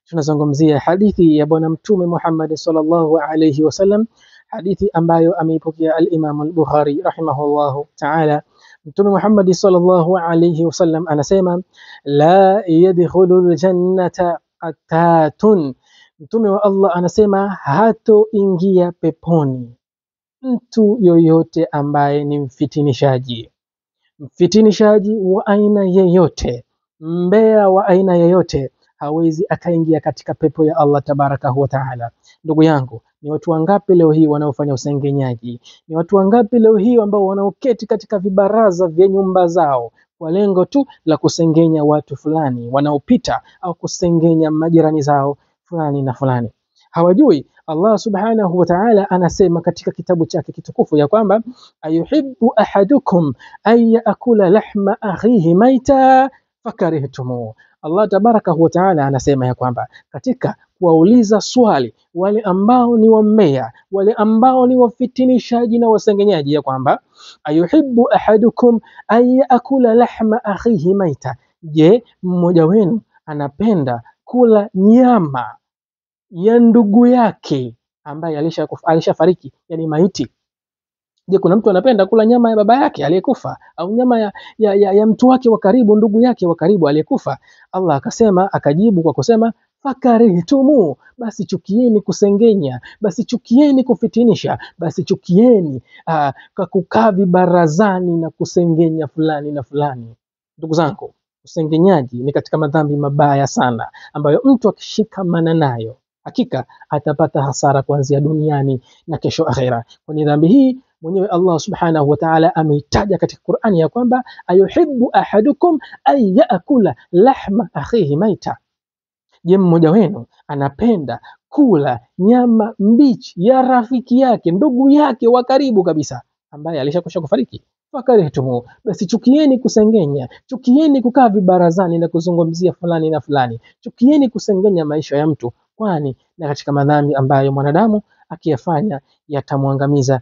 tunazungumzia hadithi ya bwana mtume Muhammad sallallahu alayhi wasallam, hadithi ambayo ameipokea al-Imam al-Bukhari rahimahullahu ta'ala. Mtume Muhammad sallallahu alayhi wasallam anasema la yadkhulul jannata qattatun, mtume wa Allah anasema hatoingia peponi mtu yoyote ambaye ni mfitinishaji, mfitinishaji wa aina yeyote, mbea wa aina yeyote, hawezi akaingia katika pepo ya Allah tabarakahu wa taala. Ndugu yangu, ni watu wangapi leo hii wanaofanya usengenyaji? Ni watu wangapi leo hii ambao wanaoketi katika vibaraza vya nyumba zao kwa lengo tu la kusengenya watu fulani wanaopita, au kusengenya majirani zao fulani na fulani? Hawajui Allah subhanahu wa ta'ala anasema katika kitabu chake kitukufu ya kwamba ayuhibbu ahadukum an yaakula lahma akhihi maita fakarihtumu. Allah tabarakahu wa ta'ala anasema ya kwamba katika kuwauliza swali wale ambao ni wambea, wale ambao ni wafitinishaji na wasengenyaji, ya kwamba ayuhibbu ahadukum an yaakula lahma akhihi maita, je, mmoja wenu anapenda kula nyama ya ndugu yake ambaye alishafariki, yani maiti? Je, kuna mtu anapenda kula nyama ya baba yake aliyekufa, au nyama ya mtu wake wa karibu, ndugu yake wa karibu aliyekufa? Allah akasema, akajibu kwa kusema fakarihtumu, basi chukieni kusengenya, basi chukieni kufitinisha, basi chukieni kukaa vibarazani na kusengenya fulani na fulani. Ndugu zangu, usengenyaji ni katika madhambi mabaya sana ambayo mtu akishikamana nayo hakika atapata hasara kuanzia duniani na kesho akhera. Kwa dhambi hii mwenyewe Allah subhanahu wa ta'ala ameitaja katika Qur'ani ya kwamba ayuhibbu ahadukum ay yaakula lahma akhihi maita, je, mmoja wenu anapenda kula nyama mbichi ya rafiki yake, ndugu yake wa karibu kabisa ambaye alishakwisha kufariki? Fakarihtumu, basi chukieni kusengenya, chukieni kukaa vibarazani na kuzungumzia fulani na fulani, chukieni kusengenya maisha ya mtu, kwani na katika madhambi ambayo mwanadamu akiyafanya yatamwangamiza